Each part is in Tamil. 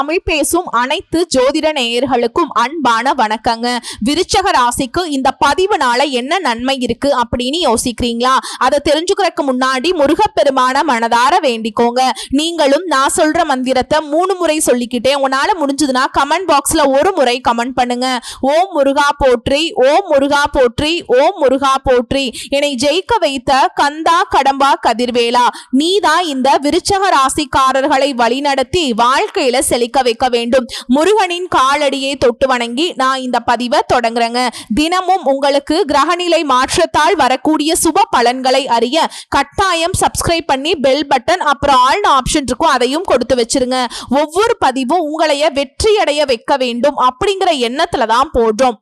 தமிழ் பேசும் அனைத்து ஜோதிட நேயர்களுக்கும் அன்பான வணக்கங்க. விருச்சக ராசிக்கு இந்த பதிவுனால என்ன நன்மை இருக்கு அப்படின்னு யோசிக்கிறீங்களா? அதை தெரிஞ்சுக்கிறதுக்கு முன்னாடி முருகப்பெருமான மனதார வேண்டிக்கோங்க. நீங்களும் நான் சொல்ற மந்திரத்தை 3 முறை சொல்லிக்கிட்டே உங்களால முடிஞ்சதுன்னா கமெண்ட் பாக்ஸ்ல ஒரு முறை கமெண்ட் பண்ணுங்க. ஓம் முருகா போற்றி, ஓம் முருகா போற்றி, ஓம் முருகா போற்றி. என்னை ஜெயிக்க வைத்த கந்தா கடம்பா கதிர்வேலா, நீதான் இந்த விருச்சக ராசிக்காரர்களை வழிநடத்தி வாழ்க்கையில செழிக்க வைக்க வேண்டும். முருகனின் காலடியை தொட்டு வணங்கி நான் இந்த பதிவை தொடங்குறேங்க. தினமும் உங்களுக்கு கிரகநிலை மாற்றத்தால் வரக்கூடிய சுப பலன்களை அறிய கட்டாயம் சப்ஸ்கிரைப் பண்ணி பெல் பட்டன் அப்புறம் ஆல் ஆப்ஷன் இருக்கும், அதையும் கொடுத்து வச்சிருங்க. ஒவ்வொரு பதிவும் உங்களைய வெற்றியடைய வைக்க வேண்டும் அப்படிங்கிற எண்ணத்துல தான் போடுறோம்.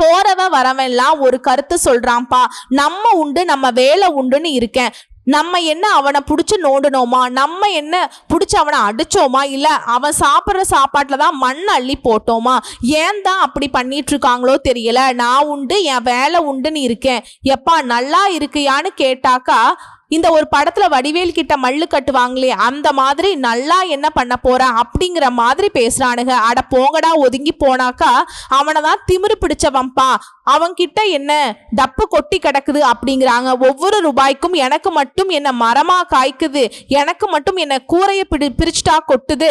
போறவன் வரவெல்லாம் ஒரு கருத்து சொல்றான்ப்பா, நம்ம உண்டு நம்ம வேலை உண்டுன்னு இருக்கேன். நம்ம என்ன அவனை பிடிச்சி நோண்டணுமா, நம்ம என்ன பிடிச்சி அவனை அடிச்சோமா, இல்ல அவன் சாப்பிட்ற சாப்பாட்டுல தான் மண் அள்ளி போட்டோமா, ஏன் தான் அப்படி பண்ணிட்டு இருக்காங்களோ தெரியல. நான் உண்டு என் வேலை உண்டுன்னு இருக்கேன். எப்பா நல்லா இருக்கியான்னு கேட்டாக்கா இந்த ஒரு படத்துல வடிவேல் கிட்ட மல்லு கட்டுவாங்களே அந்த மாதிரி நல்லா என்ன பண்ண போறான் அப்படிங்கிற மாதிரி பேசுறானுங்க. அட போங்கடா, ஒதுங்கி போனாக்கா அவனை தான் திமிரு பிடிச்சவன்பா, அவன்கிட்ட என்ன டப்பு கொட்டி கிடக்குது அப்படிங்கிறாங்க. ஒவ்வொரு ரூபாய்க்கும் எனக்கு மட்டும் என்ன மரமா காய்க்குது, எனக்கு மட்டும் என்ன கூரையை பிரிச்சுட்டா கொட்டுது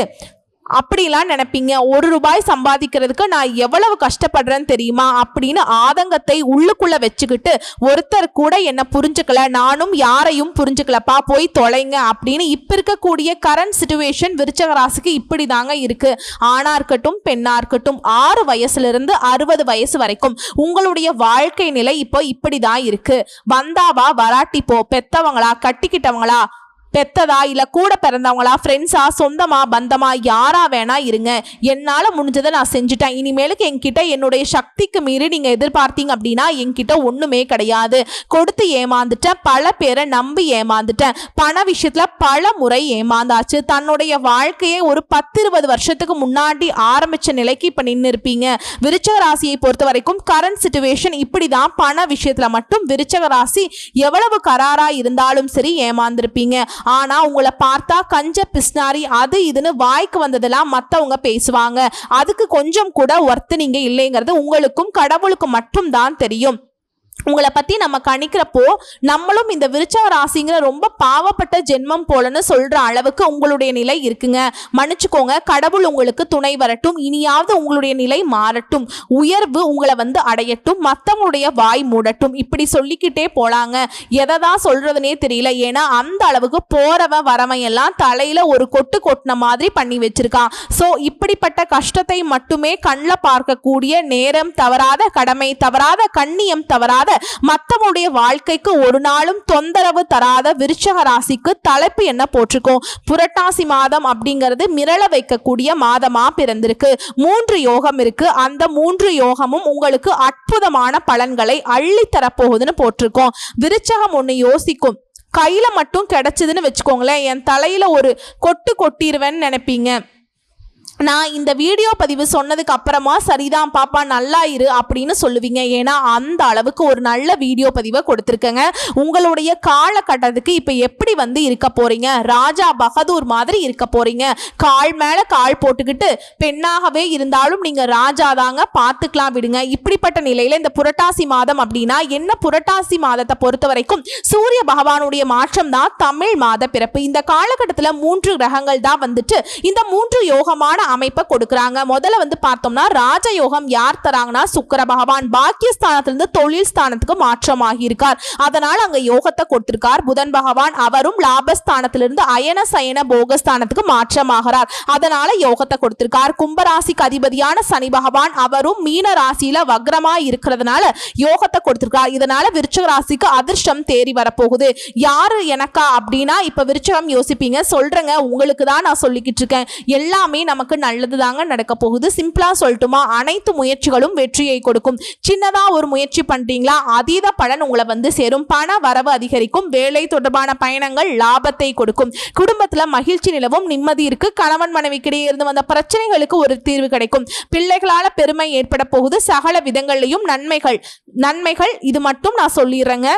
அப்படிலாம் நினைப்பீங்க. 1 ரூபாய் சம்பாதிக்கிறதுக்கு நான் எவ்வளவு கஷ்டப்படுறேன்னு தெரியுமா அப்படின்னு ஆதங்கத்தை உள்ளுக்குள்ள வச்சுக்கிட்டு ஒருத்தர் கூட என்ன புரிஞ்சுக்கல, நானும் யாரையும் புரிஞ்சுக்கலப்பா, போய் தொலைங்க அப்படின்னு இப்ப இருக்கக்கூடிய கரண்ட் சிச்சுவேஷன் விருச்சக ராசிக்கு இப்படி தாங்க இருக்கு. ஆணா இருக்கட்டும் பெண்ணா இருக்கட்டும் 6 வயசுல இருந்து 60 வயசு வரைக்கும் உங்களுடைய வாழ்க்கை நிலை இப்போ இப்படிதான் இருக்கு. வந்தாவா வராட்டி போ, பெத்தவங்களா கட்டிக்கிட்டவங்களா, பெத்ததா இல்ல கூட பிறந்தவங்களா, ஃப்ரெண்ட்ஸா, சொந்தமா, பந்தமா, யாரா வேணா இருங்க. என்னால முடிஞ்சதை நான் செஞ்சுட்டேன். இனிமேலுக்கு என்கிட்ட என்னுடைய சக்திக்கு மீறி நீங்க எதிர்பார்த்தீங்க அப்படின்னா என்கிட்ட ஒண்ணுமே கிடையாது. கொடுத்து ஏமாந்துட்டேன், பல பேரை நம்பி ஏமாந்துட்டேன், பண விஷயத்துல பல முறை ஏமாந்தாச்சு. தன்னுடைய வாழ்க்கையை ஒரு 10-20 வருஷத்துக்கு முன்னாடி ஆரம்பிச்ச நிலைக்கு இப்ப நின்று இருப்பீங்க. விருச்சக ராசியை பொறுத்த வரைக்கும் கரண்ட் சிச்சுவேஷன் இப்படிதான். பண விஷயத்துல மட்டும் விருச்சக ராசி எவ்வளவு கராரா இருந்தாலும் சரி ஏமாந்திருப்பீங்க. ஆனா உங்களை பார்த்தா கஞ்ச பிஸ்னாரி அது இதுன்னு வாய்க்கு வந்ததெல்லாம் மத்தவங்க பேசுவாங்க. அதுக்கு கொஞ்சம் கூட ஒர்த்து நீங்க இல்லைங்கிறது உங்களுக்கும் கடவுளுக்கும் மட்டும் தான் தெரியும். உங்களை பத்தி நம்ம கணிக்கிறப்போ நம்மளும் இந்த விருச்சக ராசிங்கிற ரொம்ப பாவப்பட்ட ஜென்மம் போலன்னு சொல்ற அளவுக்கு உங்களுடைய நிலை இருக்குங்க. மன்னிச்சுக்கோங்க, கடவுள் உங்களுக்கு துணை வரட்டும். இனியாவது உங்களுடைய நிலை மாறட்டும், உயர்வு உங்களை வந்து அடையட்டும், மற்றவங்களுடைய வாய் மூடட்டும். இப்படி சொல்லிக்கிட்டே போலாங்க. எதை தான் சொல்றதுனே தெரியல. ஏன்னா அந்த அளவுக்கு போறவன் வரவன் எல்லாம் தலையில ஒரு கொட்டு கொட்டின மாதிரி பண்ணி வச்சிருக்கான். ஸோ இப்படிப்பட்ட கஷ்டத்தை மட்டுமே கண்ணில் பார்க்கக்கூடிய நேரம் தவறாத, கடமை தவறாத, கண்ணியம் தவறாத, மத்தவங்களுடைய வாழ்க்கைக்கு ஒரு நாளும் தொந்தரவு தராத விருச்சக ராசிக்கு தலைப்பு என்ன போட்டிருக்கோம்? புரட்டாசி மாதம் அப்படிங்கிறது மிரள வைக்கக்கூடிய மாதமா பிறந்திருக்கு. 3 யோகம் இருக்கு. அந்த 3 யோகமும் உங்களுக்கு அற்புதமான பலன்களை அள்ளி தரப்போகுதுன்னு போட்டிருக்கோம். விருச்சகம் ஒண்ணு யோசிக்கும், கையில மட்டும் கிடைச்சதுன்னு வச்சுக்கோங்களேன், என் தலையில ஒரு கொட்டு கொட்டிடுவேன்னு நினைப்பீங்க. நான் இந்த வீடியோ பதிவு சொன்னதுக்கு அப்புறமா சரிதான் பாப்பா நல்லா இரு அப்படின்னு சொல்லுவீங்க. ஏன்னா அந்த அளவுக்கு ஒரு நல்ல வீடியோ பதிவை கொடுத்துருக்கேங்க. உங்களுடைய காலகட்டத்துக்கு இப்போ எப்படி வந்து இருக்க போறீங்க? ராஜா பகதூர் மாதிரி இருக்க போறீங்க. கால் மேல கால் போட்டுக்கிட்டு பெண்ணாகவே இருந்தாலும் நீங்க ராஜா தாங்க, பார்த்துக்கலாம் விடுங்க. இப்படிப்பட்ட நிலையில இந்த புரட்டாசி மாதம் அப்படின்னா என்ன? புரட்டாசி மாதத்தை பொறுத்த வரைக்கும் சூரிய பகவானுடைய மாற்றம் தான் தமிழ் மாத பிறப்பு. இந்த காலகட்டத்தில் 3 கிரகங்கள் தான் வந்துட்டு இந்த 3 யோகமான அமைப்பை கொடுக்கறாங்க. முதல்ல வந்து பார்த்தோம்னா ராஜயோகம் யார் தராங்கன்னா சுக்கிர பகவான். பாக்கியஸ்தானத்திலிருந்து தொழில் ஸ்தானத்துக்கு மாற்றமாகி இருக்கார். அதனால அங்க யோகத்தை கொடுத்திருக்கார். புதன் பகவான் அவரும் லாபஸ்தானத்திலிருந்து அயன சயன போகஸ்தானத்துக்கு மாற்றமாகிறார். அதனால யோகத்தை கொடுத்திருக்கார். கும்பராசிக்கு அதிபதியான சனி பகவான் அவரும் மீன ராசியில வக்ரமா இருக்கிறதுனால யோகத்தை கொடுத்திருக்கார். இதனால விருச்சக ராசிக்கு அதிர்ஷ்டம் தேறி வரப்போகுது. யாரு எனக்கா அப்படின்னா இப்ப விருச்சகம் யோசிப்பீங்க. சொல்றேங்க, உங்களுக்கு தான் நான் சொல்லிக்கிட்டு இருக்கேன். எல்லாமே நமக்கு நல்லது தாங்க நடக்க போகுது. சிம்பிளா சொல்லட்டுமா, அனைத்து முயற்சிகளும் வெற்றியை கொடுக்கும். சின்னதா ஒரு முயற்சி பண்றீங்களா, அதீத பலன் உங்களை வந்து சேரும். பண வரவு அதிகரிக்கும். வேலை தொடர்பான பயணங்கள் லாபத்தை கொடுக்கும். குடும்பத்துல மகிழ்ச்சி நிலவும், நிம்மதி இருக்கு. கணவன் மனைவிக்கிடையே இருந்து வந்த பிரச்சனைகளுக்கு ஒரு தீர்வு கிடைக்கும். பிள்ளைகளால பெருமை ஏற்பட போகுது. சகல விதங்களையும் நன்மைகள். இது மட்டும் நான் சொல்லிடுறேங்க.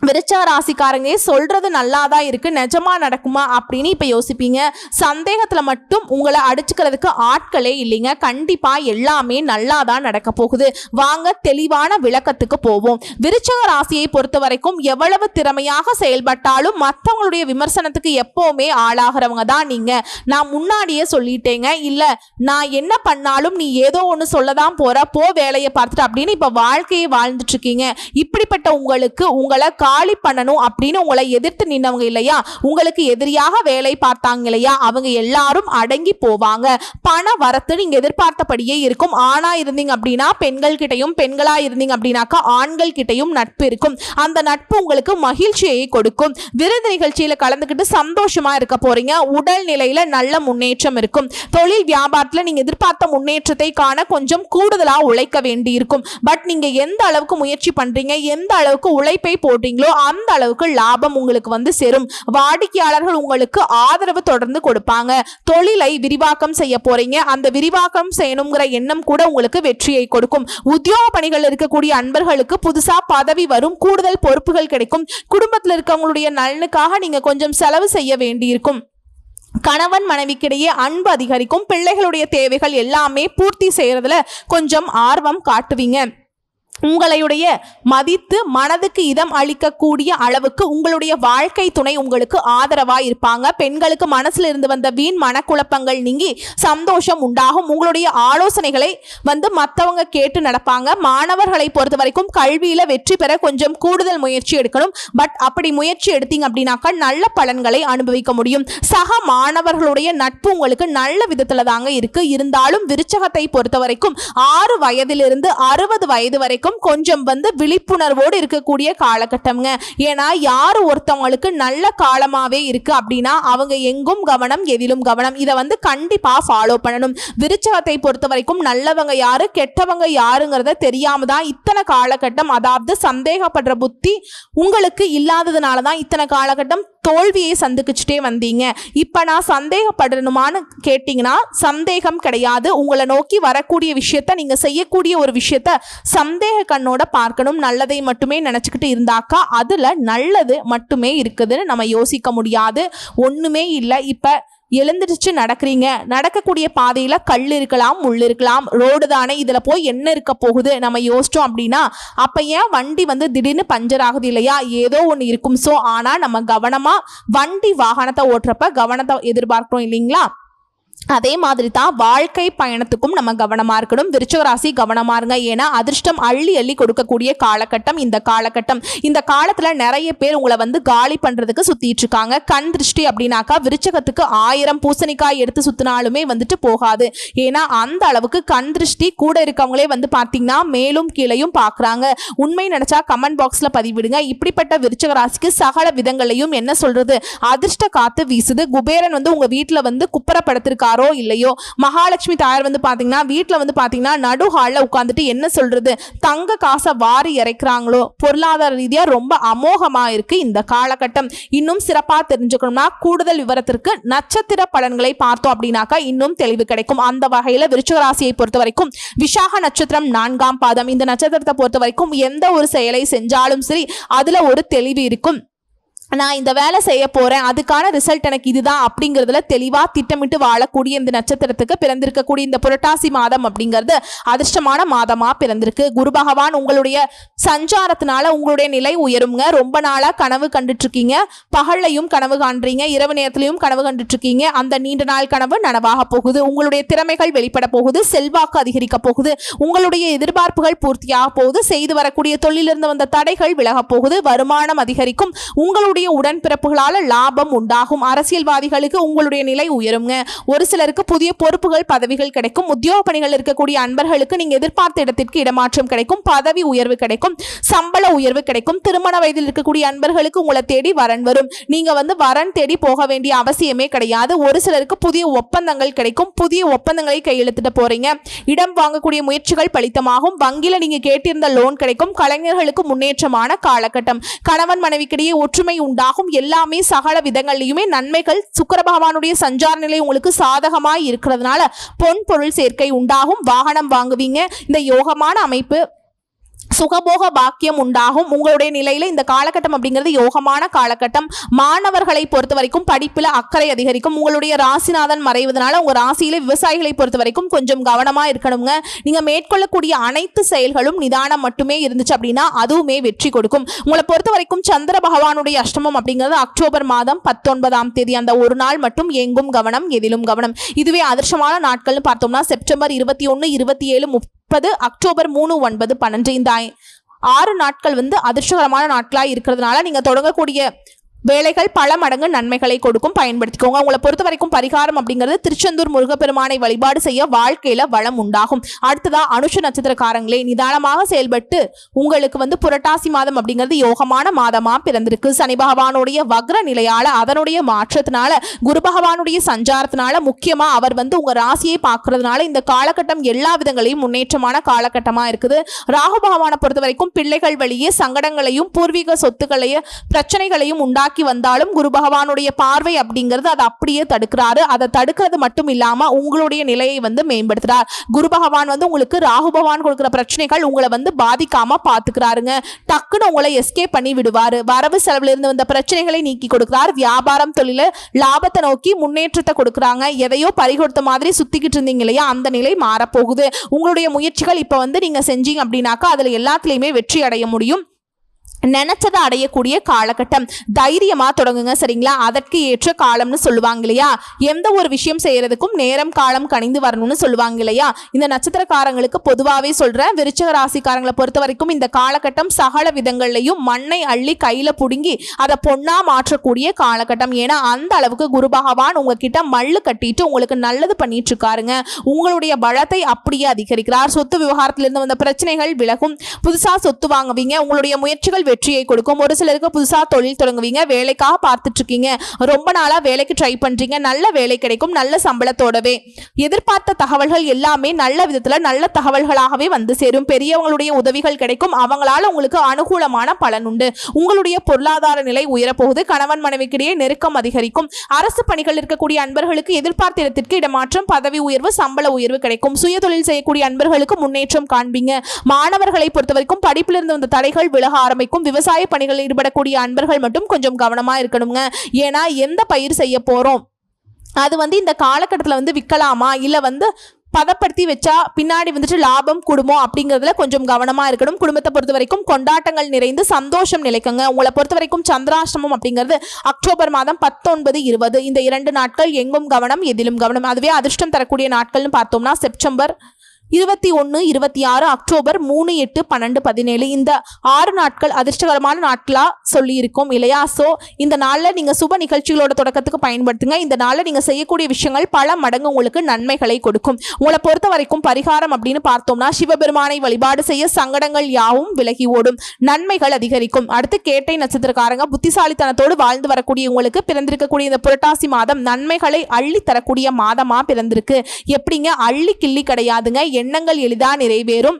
விருச்சக ராசிக்காரங்க சொல்றது நல்லாதான் இருக்கு, நிஜமா நடக்குமா அப்படின்னு இப்ப யோசிப்பீங்க. சந்தேகத்துல மட்டும் உங்களை அடிச்சுக்கிறதுக்கு ஆட்களே இல்லைங்க. கண்டிப்பா எல்லாமே நல்லாதான் நடக்க போகுது. வாங்க தெளிவான விளக்கத்துக்கு போவோம். விருச்சக ராசியை பொறுத்த வரைக்கும் எவ்வளவு திறமையாக செயல்பட்டாலும் மற்றவங்களுடைய விமர்சனத்துக்கு எப்பவுமே ஆளாகிறவங்க தான் நீங்க. நான் முன்னாடியே சொல்லிட்டேங்க, இல்ல நான் என்ன பண்ணாலும் நீ ஏதோ ஒண்ணு சொல்லதான் போற, போ வேலையை பார்த்துட்டு அப்படின்னு இப்ப வாழ்க்கையை வாழ்ந்துட்டு இருக்கீங்க. இப்படிப்பட்ட உங்களுக்கு உங்களை காலி பண்ணணும் அப்படின்னு உங்களை எதிர்த்து நின்னவங்க இல்லையா, உங்களுக்கு எதிரியாக வேலை பார்த்தாங்க இல்லையா, அவங்க எல்லாரும் அடங்கி போவாங்க. பண வரத்து நீங்க எதிர்பார்த்தபடியே இருக்கும். ஆணா இருந்தீங்க அப்படின்னா பெண்கள் கிட்டையும், பெண்களா இருந்தீங்க அப்படின்னாக்கா ஆண்கள் கிட்டையும் நட்பு இருக்கும். அந்த நட்பு உங்களுக்கு மகிழ்ச்சியை கொடுக்கும். விருது நிகழ்ச்சியில கலந்துக்கிட்டு சந்தோஷமா இருக்க போறீங்க. உடல் நிலையில நல்ல முன்னேற்றம் இருக்கும். தொழில் வியாபாரத்துல நீங்க எதிர்பார்த்த முன்னேற்றத்தை காண கொஞ்சம் கூடுதலா உழைக்க வேண்டி இருக்கும். பட் நீங்க எந்த அளவுக்கு முயற்சி பண்றீங்க, எந்த அளவுக்கு உழைப்பை போடுறீங்களோ அந்த அளவுக்கு லாபம் உங்களுக்கு வந்து சேரும். வாடிக்கையாளர்கள் உங்களுக்கு ஆதரவு தொடர்ந்து கொடுப்பாங்க. தொழிலை விரிவாக்கம் செய்ய போறீங்க. அந்த விரிவாக்கம் செய்யணுங்கிற எண்ணம் கூட உங்களுக்கு வெற்றியை கொடுக்கும். உத்தியோக பணிகள் இருக்கக்கூடிய அன்பர்களுக்கு புதுசா பதவி வரும், கூடுதல் பொறுப்புகள் கிடைக்கும். குடும்பத்தில் இருக்கவங்களுடைய நலனுக்காக நீங்க கொஞ்சம் செலவு செய்ய வேண்டியிருக்கும். கணவன் மனைவிக்கிடையே அன்பு அதிகரிக்கும். பிள்ளைகளுடைய தேவைகள் எல்லாமே பூர்த்தி செய்யறதுல கொஞ்சம் ஆர்வம் காட்டுவீங்க. உங்களுடைய மதித்து மனதுக்கு இதம் அளிக்கக்கூடிய அளவுக்கு உங்களுடைய வாழ்க்கை துணை உங்களுக்கு ஆதரவா இருப்பாங்க. பெண்களுக்கு மனசுல இருந்து வந்த வீண் மனக்குழப்பங்கள் நீங்கி சந்தோஷம் உண்டாகும். உங்களுடைய ஆலோசனைகளை வந்து மற்றவங்க கேட்டு நடப்பாங்க. மாணவர்களை பொறுத்த வரைக்கும் கல்வியில வெற்றி பெற கொஞ்சம் கூடுதல் முயற்சி எடுக்கணும். பட் அப்படி முயற்சி எடுத்தீங்க அப்படின்னாக்கா நல்ல பலன்களை அனுபவிக்க முடியும். சக மாணவர்களுடைய நட்பு உங்களுக்கு நல்ல விதத்துல தாங்க இருக்கு. இருந்தாலும் விருச்சகத்தை பொறுத்த வரைக்கும் 6 வயதிலிருந்து 60 வயது வரைக்கும் கொஞ்சம் வந்து விழிப்புணர்வோடு இருக்கக்கூடிய காலகட்டம்ங்க. ஏன்னா யாரு ஒருத்தவங்களுக்கு நல்ல காலமாவே இருக்கு அப்படின்னா அவங்க எங்கும் கவனம் எதிலும் கவனம். இதை வந்து கண்டிப்பா ஃபாலோ பண்ணணும். விருச்சகத்தை பொறுத்த வரைக்கும் நல்லவங்க யாரு கெட்டவங்க யாருங்கிறத தெரியாம தான் இத்தனை காலகட்டம், அதாவது சந்தேகப்படுற புத்தி உங்களுக்கு இல்லாததுனாலதான் இத்தனை காலகட்டம் தோல்வியை சந்திச்சுட்டே வந்தீங்க. இப்ப நான் சந்தேகப்படணுமான்னு கேட்டீங்கன்னா சந்தேகம் கிடையாது. உங்களை நோக்கி வரக்கூடிய விஷயத்த, நீங்க செய்யக்கூடிய ஒரு விஷயத்த சந்தேக கண்ணோட பார்க்கணும். நல்லதை மட்டுமே நினைச்சுக்கிட்டு இருந்தாக்கா அதுல நல்லது மட்டுமே இருக்குதுன்னு நம்ம யோசிக்க முடியாது. ஒண்ணுமே இல்லை. இப்ப எழுந்திருச்சு நடக்கிறீங்க, நடக்கக்கூடிய பாதையில கல் இருக்கலாம், முள் இருக்கலாம், ரோடு தானே, இதுல போய் என்ன இருக்க போகுது நம்ம யோசிச்சோம் அப்படின்னா அப்ப ஏன் வண்டி வந்து திடீர்னு பஞ்சர் ஆகுது இல்லையா, ஏதோ ஒன்று இருக்கும். ஸோ ஆனா நம்ம கவனமா வண்டி வாகனத்தை ஓட்டுறப்ப கவனத்தை எதிர்பார்க்கிறோம் இல்லைங்களா. அதே மாதிரி தான் வாழ்க்கை பயணத்துக்கும் நம்ம கவனமா இருக்கணும். விருச்சிக ராசி கவனமா இருங்க. ஏன்னா அதிர்ஷ்டம் அள்ளி அள்ளி கொடுக்கக்கூடிய காலகட்டம் இந்த காலகட்டம். இந்த காலத்துல நிறைய பேர் உங்களை வந்து காலி பண்றதுக்கு சுத்திட்டு இருக்காங்க. கண் திருஷ்டி அப்படின்னாக்கா விருச்சகத்துக்கு 1000 பூசணிக்காய் எடுத்து சுத்தினாலுமே வந்துட்டு போகாது. ஏன்னா அந்த அளவுக்கு கண் திருஷ்டி கூட இருக்கவங்களே வந்து பாத்தீங்கன்னா மேலும் கீழையும் பாக்குறாங்க. உண்மை நினைச்சா கமெண்ட் பாக்ஸ்ல பதிவிடுங்க. இப்படிப்பட்ட விருச்சிக ராசிக்கு சகல விதங்களையும் என்ன சொல்றது, அதிர்ஷ்ட காத்து வீசுது. குபேரன் வந்து உங்க வீட்டுல வந்து குப்பரப்படுத்திருக்காரோ இல்லையோ, மகாலட்சுமி தாயார் வந்து பாத்தீங்கன்னா வீட்டுல வந்து பாத்தீங்கன்னா நடு ஹால்ல உட்கார்ந்துட்டு என்ன சொல்றது தங்க காசை வாரி இறைக்கிறாங்களோ, பொருளாதார ரீதியா ரொம்ப அமோகமா இருக்கு இந்த காலகட்டம். இன்னும் சிறப்பா தெரிஞ்சுக்கணும்னா கூடுதல் விவரத்திற்கு நட்சத்திர பலன்களை பார்த்தோம் அப்படின்னாக்கா இன்னும் தெளிவு கிடைக்கும். அந்த வகையில விருச்சிக ராசியை பொறுத்த வரைக்கும் விசாக நட்சத்திரம் 4ஆம் பாதம். இந்த நட்சத்திரத்தை பொறுத்த வரைக்கும் எந்த ஒரு செயலை செஞ்சாலும் சரி அதுல ஒரு தெளிவு இருக்கும். நான் இந்த வேலை செய்ய போறேன், அதுக்கான ரிசல்ட் எனக்கு இதுதான் அப்படிங்கிறதுல தெளிவா திட்டமிட்டு வாழக்கூடிய இந்த நட்சத்திரத்துக்கு பிறந்திருக்கக்கூடிய இந்த புரட்டாசி மாதம் அப்படிங்கிறது அதிர்ஷ்டமான மாதமா பிறந்திருக்கு. குரு பகவான் உங்களுடைய சஞ்சாரத்தினால உங்களுடைய நிலை உயருங்க. ரொம்ப நாளா கனவு கண்டுட்டு இருக்கீங்க, பகல்லையும் கனவு காண்றீங்க, இரவு நேரத்திலையும் கனவு கண்டுட்டு இருக்கீங்க. அந்த நீண்ட நாள் கனவு நனவாக போகுது. உங்களுடைய திறமைகள் வெளிப்பட போகுது, செல்வாக்கு அதிகரிக்க போகுது, உங்களுடைய எதிர்பார்ப்புகள் பூர்த்தியாக போகுது, செய்து வரக்கூடிய தொழிலிருந்து வந்த தடைகள் விலக போகுது, வருமானம் அதிகரிக்கும், உங்களுடைய உடன்பிறப்புகளால லாபம் உண்டாகும். அரசியல்வாதிகளுக்கு உங்களுடைய நிலை உயருங்க. ஒரு சிலருக்கு புதிய பொறுப்புகள் பதவிகள் கிடைக்கும். உத்தியோக பணிகள் இருக்கக்கூடிய அன்பர்களுக்கு நீங்க எதிர்பார்த்த இடத்திற்கு இடமாற்றம் கிடைக்கும், பதவி உயர்வு கிடைக்கும், சம்பள உயர்வு கிடைக்கும். திருமண வயதில் இருக்கக்கூடிய அன்பர்களுக்கு உங்களை தேடி வரன் வரும். நீங்க வந்து வரன் தேடி போக வேண்டிய அவசியமே கிடையாது. ஒரு சிலருக்கு புதிய ஒப்பந்தங்கள் கிடைக்கும், புதிய ஒப்பந்தங்களை கையெழுத்திட்டு போறீங்க. இடம் வாங்கக்கூடிய முயற்சிகள் பலித்தமாகும். வங்கியில நீங்க கேட்டிருந்த லோன் கிடைக்கும். கலைஞர்களுக்கு முன்னேற்றமான காலகட்டம். கணவன் மனைவிக்கிடையே ஒற்றுமை உண்டாகும். எல்லாமே சகல விதங்களிலுமே நன்மைகள். சுக்கிர பகவானுடைய சஞ்சார நிலை உங்களுக்கு சாதகமாய் இருக்கிறதுனால பொன் பொருள் சேர்க்கை உண்டாகும். வாகனம் வாங்குவீங்க. இந்த யோகமான அமைப்பு சுகபோக பாக்கியம் உண்டாகும். உங்களுடைய நிலையில இந்த காலகட்டம் அப்படிங்கிறது யோகமான காலகட்டம். மாணவர்களை பொறுத்த வரைக்கும் படிப்புல அக்கறை அதிகரிக்கும். உங்களுடைய ராசிநாதன் மறைவதனால உங்க ராசியில விவசாயிகளை பொறுத்த வரைக்கும் கொஞ்சம் கவனமா இருக்கணுங்க. நீங்க மேற்கொள்ளக்கூடிய அனைத்து செயல்களும் நிதானம் மட்டுமே இருந்துச்சு அப்படின்னா அதுவுமே வெற்றி கொடுக்கும். உங்களை பொறுத்த வரைக்கும் சந்திர பகவானுடைய அஷ்டமம் அப்படிங்கிறது அக்டோபர் மாதம் 19ஆம் தேதி. அந்த ஒரு நாள் மட்டும் எங்கும் கவனம், எதிலும் கவனம். இதுவே அதிர்ஷ்டமான நாட்கள்னு பார்த்தோம்னா செப்டம்பர் 21, 27, 30, அக்டோபர் 3, 9, 12 இந்த 6 நாட்கள் அதிர்ஷ்டகரமான நாட்களாக இருக்கிறதுனால நீங்க தொடங்கக்கூடிய வேலைகள் பல மடங்கு நன்மைகளை கொடுக்கும். பயன்படுத்திக்கோங்க. உங்களை பொறுத்த வரைக்கும் பரிகாரம் அப்படிங்கிறது திருச்செந்தூர் முருகப்பெருமானை வழிபாடு செய்ய வாழ்க்கையில வளம் உண்டாகும். அடுத்ததா அனுஷ நட்சத்திரக்காரங்களே, நிதானமாக செயல்பட்டு உங்களுக்கு புரட்டாசி மாதம் அப்படிங்கிறது யோகமான மாதமா பிறந்திருக்கு. சனி பகவானுடைய வக்ர நிலையால, அதனுடைய மாற்றத்தினால, குரு பகவானுடைய சஞ்சாரத்தினால, முக்கியமா அவர் உங்க ராசியை பார்க்கறதுனால இந்த காலகட்டம் எல்லா விதங்களையும் முன்னேற்றமான காலகட்டமா இருக்குது. ராகு பகவானை பொறுத்த வரைக்கும் பிள்ளைகள் வழியே சங்கடங்களையும் பூர்வீக சொத்துக்களையும் பிரச்சனைகளையும் உண்டாக்கி வந்தாலும் குரு பகவானுடைய பார்வை அப்படிங்கிறது அதை அப்படியே தடுக்கிறாரு. அதை தடுக்கிறது மட்டும் இல்லாம உங்களுடைய நிலையை மேம்படுத்துறார். குரு பகவான் உங்களுக்கு ராகு பகவான் கொடுக்கிற பிரச்சனைகள் உங்களை பாதிக்காம பாத்துக்கிறாருங்க. டக்குன்னு உங்களை எஸ்கேப் பண்ணி விடுவாரு. வரவு செலவுல இருந்து வந்த பிரச்சனைகளை நீக்கி கொடுக்கிறார். வியாபாரம் தொழில லாபத்தை நோக்கி முன்னேற்றத்தை கொடுக்குறாங்க. எதையோ பறிகொடுத்த மாதிரி சுத்திக்கிட்டு இருந்தீங்க இல்லையா, அந்த நிலை மாறப்போகுது. உங்களுடைய முயற்சிகள் இப்ப நீங்க செஞ்சீங்க அப்படின்னாக்கா அதுல எல்லாத்துலயுமே வெற்றி அடைய முடியும். நினைச்சதை அடையக்கூடிய காலகட்டம். தைரியமா தொடங்குங்க, சரிங்களா? அதற்கு ஏற்ற காலம்னு சொல்லுவாங்க இல்லையா. எந்த ஒரு விஷயம் செய்யறதுக்கும் நேரம் காலம் கணிந்து வரணும்னு சொல்லுவாங்க இல்லையா. இந்த நட்சத்திரக்காரங்களுக்கு பொதுவாகவே சொல்றேன், விருச்சிக ராசிக்காரங்களை பொறுத்த வரைக்கும் இந்த காலகட்டம் சகல விதங்கள்லையும் மண்ணை அள்ளி கையில புடுங்கி அதை பொண்ணா மாற்றக்கூடிய காலகட்டம். ஏன்னா அந்த அளவுக்கு குரு பகவான் உங்ககிட்ட மல்லு கட்டிட்டு உங்களுக்கு நல்லது பண்ணிட்டு இருக்காருங்க. உங்களுடைய பலத்தை அப்படியே அதிகரிக்கிறார். சொத்து விவகாரத்திலிருந்து வந்த பிரச்சனைகள் விலகும். புதுசா சொத்து வாங்குவீங்க. உங்களுடைய முயற்சிகள் வெற்றியை கொடுக்கும். ஒரு சிலருக்கு புதுசா தொழில் தொடங்குவீங்க. வேலைக்காக பார்த்துட்டு இருக்கீங்க, ரொம்ப நாளா வேலைக்கு ட்ரை பண்றீங்க, நல்ல வேலை கிடைக்கும், நல்ல சம்பளத்தோடவே. எதிர்பார்த்த தகவல்கள் எல்லாமே நல்ல விதத்துல நல்ல தகவல்களாகவே சேரும். பெரியவங்களுடைய உதவிகள் கிடைக்கும். அவங்களால உங்களுக்கு அனுகூலமான பலன் உண்டு. உங்களுடைய பொருளாதார நிலை உயரப்போகுது. கணவன் மனைவிக்கிடையே நெருக்கம் அதிகரிக்கும். அரசு பணிகள் இருக்கக்கூடிய அன்பர்களுக்கு எதிர்பார்த்த இடத்திற்கு இடமாற்றம், பதவி உயர்வு, சம்பள உயர்வு கிடைக்கும். சுய தொழில் செய்யக்கூடிய அன்பர்களுக்கு முன்னேற்றம் காண்பீங்க. மாணவர்களை பொறுத்தவரைக்கும் படிப்பிலிருந்து வந்த தடைகள் விலக ஆரம்பிக்கும். விவசாய பணிகளில் ஈடுபடக்கூடிய அன்பர்கள் மட்டும் கொஞ்சம் கவனமா இருக்கணுங்க. ஏன்னா எந்த பயிர் செய்ய போறோம் அது இந்த காலகட்டத்தில் விற்கலாமா இல்ல பதப்படுத்தி வச்சா பின்னாடி லாபம் கூடுமோ அப்படிங்கிறதுல கொஞ்சம் கவனமா இருக்கணும். குடும்பத்தை பொறுத்த வரைக்கும் கொண்டாட்டங்கள் நிறைந்து சந்தோஷம் நிலைக்குங்க. உங்களை பொறுத்த வரைக்கும் சந்திராஷ்டமம் அப்படிங்கிறது அக்டோபர் மாதம் 19, 20 இந்த 2 நாட்கள் எங்கும் கவனம், எதிலும் கவனம். அதுவே அதிர்ஷ்டம் தரக்கூடிய நாட்கள்னு பார்த்தோம்னா செப்டம்பர் 21, 26, அக்டோபர் 3, 8, 12, 17 இந்த 6 நாட்கள் அதிர்ஷ்டகரமான நாட்களா சொல்லி இருக்கோம் இல்லையா. சோ இந்த நாள்ல நீங்க சுப நிகழ்ச்சிகளோட தொடக்கத்துக்கு பயன்படுத்துங்க. இந்த நாள்ல நீங்க செய்யக்கூடிய விஷயங்கள் பல மடங்கு உங்களுக்கு நன்மைகளை கொடுக்கும். உங்களை பொறுத்த வரைக்கும் பரிகாரம் அப்படின்னு பார்த்தோம்னா சிவபெருமானை வழிபாடு செய்ய சங்கடங்கள் யாவும் விலகி ஓடும், நன்மைகள் அதிகரிக்கும். அடுத்து கேட்டை நட்சத்திரக்காரங்க, புத்திசாலித்தனத்தோடு வாழ்ந்து வரக்கூடிய உங்களுக்கு பிறந்திருக்கக்கூடிய இந்த புரட்டாசி மாதம் நன்மைகளை அள்ளி தரக்கூடிய மாதமா பிறந்திருக்கு. எப்படிங்க, அள்ளி கிள்ளி கிடையாதுங்க. எண்ணங்கள் எளிதா நிறைவேறும்.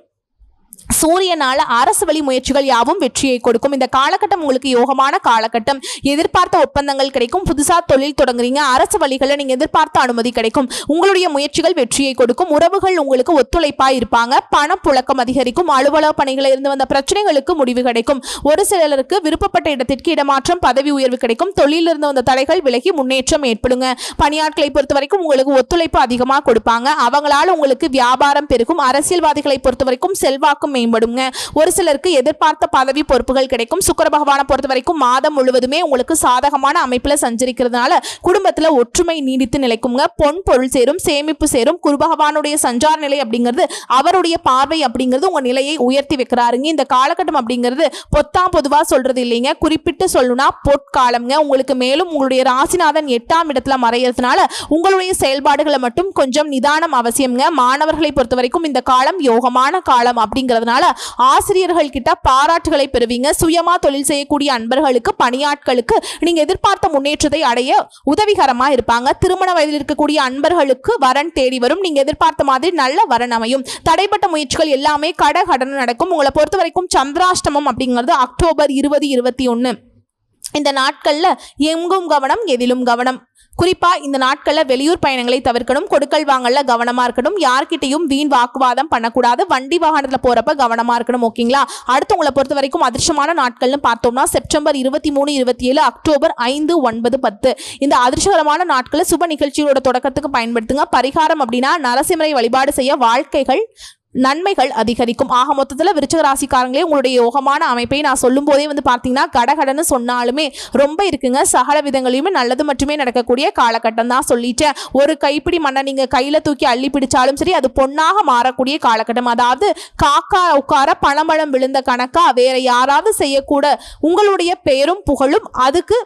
சூரியனால அரசு வழி முயற்சிகள் யாவும் வெற்றியை கொடுக்கும். இந்த காலகட்டம் உங்களுக்கு யோகமான காலகட்டம். எதிர்பார்த்த ஒப்பந்தங்கள் கிடைக்கும். புதுசா தொழில் தொடங்குறீங்க, அரசு வழிகளில் நீங்க எதிர்பார்த்த அனுமதி கிடைக்கும். உங்களுடைய முயற்சிகள் வெற்றியை கொடுக்கும். உறவுகள் உங்களுக்கு ஒத்துழைப்பா இருப்பாங்க. பணப்புழக்கம் அதிகரிக்கும். அலுவலக பணிகளில் இருந்து வந்த பிரச்சனைகளுக்கு முடிவு கிடைக்கும். ஒரு சிலருக்கு விருப்பப்பட்ட இடத்திற்கு இடமாற்றம், பதவி உயர்வு கிடைக்கும். தொழிலில் இருந்து வந்த தடைகள் விலகி முன்னேற்றம் ஏற்படுங்க. பணியாட்களை பொறுத்த வரைக்கும் உங்களுக்கு ஒத்துழைப்பு அதிகமா கொடுப்பாங்க. அவங்களால உங்களுக்கு வியாபாரம் பெருகும். அரசியல்வாதிகளை பொறுத்த வரைக்கும் செல்வாக்கும் மேம்படுங்க. ஒரு சிலருக்கு எதிர்பார்த்த பதவி பொறுப்புகள் கிடைக்கும். சுக்கிர பகவானை பொறுத்த வரைக்கும் மாதம் முழுவதுமே உங்களுக்கு சாதகமான அமைப்புல சஞ்சரிக்கிறதுனால குடும்பத்துல ஒற்றுமை நீடித்து நிலைக்குங்க. பொன் பொருள் சேரும், சேமிப்பு சேரும். குரு பகவானுடைய சஞ்சார நிலை அப்படிங்கிறது, அவருடைய பார்வை அப்படிங்கிறது உங்க நிலையை உயர்த்தி வைக்கிறாருங்க. இந்த காலகட்டம் அப்படிங்கிறது பொதுவா சொல்றது இல்லைங்க, குறிப்பிட்டு சொல்லணும்னா பொற்காலம்ங்க. உங்களுக்கு மேலும் உங்களுடைய ராசிநாதன் 8ஆம் இடத்துல மறையறதுனால உங்களுடைய செயல்பாடுகளை மட்டும் கொஞ்சம் நிதானம் அவசியம்ங்க. மாணவர்களை பொறுத்த வரைக்கும் இந்த காலம் யோகமான காலம் அப்படிங்கிறதுனால ஆசிரியர்கள் கிட்ட பாராட்டுகளை பெறுவீங்க. சுயமா தொழில் செய்யக்கூடிய அன்பர்களுக்கு, பணியாட்களுக்கு நீங்க எதிர்பார்த்த முன்னேற்றத்தை அடைய உதவிகரமா இருப்பாங்க. திருமண வயதில் இருக்கக்கூடிய அன்பர்களுக்கு வரன் தேடி வரும். நீங்க எதிர்பார்த்த மாதிரி நல்ல வரன் அமையும். தடைப்பட்ட முயற்சிகள் எல்லாமே கடகடன்னு நடக்கும். உங்களை பொறுத்த வரைக்கும் சந்திராஷ்டமம் அப்படிங்கிறது அக்டோபர் 20, 21 இந்த நாட்கள்ல எங்கும் கவனம், எதிலும் கவனம். குறிப்பா இந்த நாட்கள்ல வெளியூர் பயணங்களை தவிர்க்கணும். கொடுக்கல் வாங்கல்ல கவனமா இருக்கணும். யார்கிட்டையும் வீண் வாக்குவாதம் பண்ணக்கூடாது. வண்டி வாகனத்துல போறப்ப கவனமா இருக்கணும். ஓகேங்களா? அடுத்து உங்களை பொறுத்த வரைக்கும் அதிர்ஷ்டமான நாட்கள்னு பார்த்தோம்னா செப்டம்பர் 23, 27, அக்டோபர் 5, 9, 10 இந்த அதிர்ஷ்டகரமான நாட்களை சுப நிகழ்ச்சியோட தொடக்கத்துக்கு பயன்படுத்துங்க. பரிகாரம் அப்படின்னா நரசிம்மரை வழிபாடு செய்ய வாழ்க்கைகள் நன்மைகள் அதிகரிக்கும். ஆக மொத்தத்துல விருச்சிக ராசிக்காரங்களே, உங்களுடைய யோகமான அமைப்பை நான் சொல்லும் போதே பார்த்தீங்கன்னா கடகடன்னு சொன்னாலுமே ரொம்ப இருக்குங்க. சகல விதங்களையுமே நல்லது மட்டுமே நடக்கக்கூடிய காலகட்டம் தான் சொல்லிட்டேன். ஒரு கைப்பிடி மண்ணை நீங்க கையில தூக்கி அள்ளி பிடிச்சாலும் சரி, அது பொன்னாக மாறக்கூடிய காலகட்டம். அதாவது காக்கா உட்கார பணமழம் விழுந்த கணக்கா வேற யாராவது செய்யக்கூட உங்களுடைய பெயரும் புகழும் அதுக்கு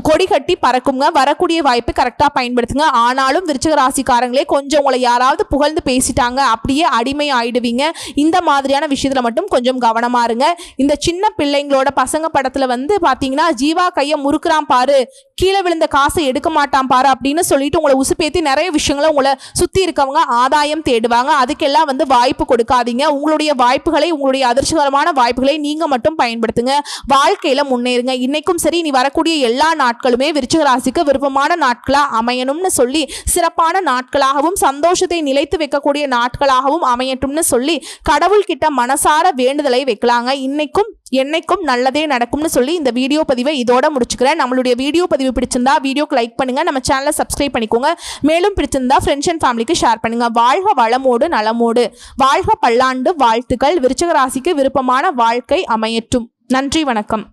கொடி கட்டி பறக்குங்க. வரக்கூடிய வாய்ப்பு கரெக்டா பயன்படுத்துங்க. ஆனாலும் விருச்சிக ராசிக்காரங்களே, கொஞ்சம் உங்களை யாராவது புகழ்ந்து பேசிட்டாங்க அப்படியே அடிமை ஆயிடுவீங்க. இந்த மாதிரியான விஷயத்துல மட்டும் கொஞ்சம் கவனமா இருங்க. இந்த சின்ன பிள்ளைங்களோட பசங்க படத்துல பாத்தீங்கன்னா ஜீவா கையை முறுக்குறான் பாரு, கீழே விழுந்த காசை எடுக்க மாட்டான் பாரு அப்படின்னு சொல்லிட்டு உங்களை உசுப்பேத்தி நிறைய விஷயங்களை உங்களை சுத்தி இருக்கவங்க ஆதாயம் தேடுவாங்க. அதுக்கெல்லாம் வாய்ப்பு கொடுக்காதீங்க. உங்களுடைய வாய்ப்புகளை, உங்களுடைய அதிர்ஷ்டகரமான வாய்ப்புகளை நீங்க மட்டும் பயன்படுத்துங்க. வாழ்க்கையில முன்னேறுங்க. இன்னைக்கும் சரி, நீ வரக்கூடிய எல்லா நாட்களுமே விருச்சிக ராசிக்கு விருப்பமான நாட்களா அமையணும்னு சொல்லி, சிறப்பான நாட்களாகவும் சந்தோஷத்தை நிலைத்து வைக்கக்கூடிய நாட்களாகவும் அமையட்டும்னு சொல்லி கடவுள் கிட்ட மனசார வேண்டுதலை வைக்கலாங்க. இன்னைக்கும் என்னைக்கும் நல்லதே நடக்கும்னு சொல்லி இந்த வீடியோ பதிவை இதோட முடிச்சுக்கிறேன். நம்மளுடைய வீடியோ பதிவு பிடிச்சிருந்தா வீடியோக்கு லைக் பண்ணுங்க, நம்ம சேனலை சப்ஸ்கிரைப் பண்ணிக்கோங்க. மேலும் பிடிச்சிருந்தா ஃப்ரெண்ட்ஸ் அண்ட் ஃபேமிலிக்கு ஷேர் பண்ணுங்க. வாழ்க வளமோடு நலமோடு, வாழ்க பல்லாண்டு வாழ்த்துக்கள். விருச்சிக ராசிக்கு விருப்பமான வாழ்க்கை அமையட்டும். நன்றி, வணக்கம்.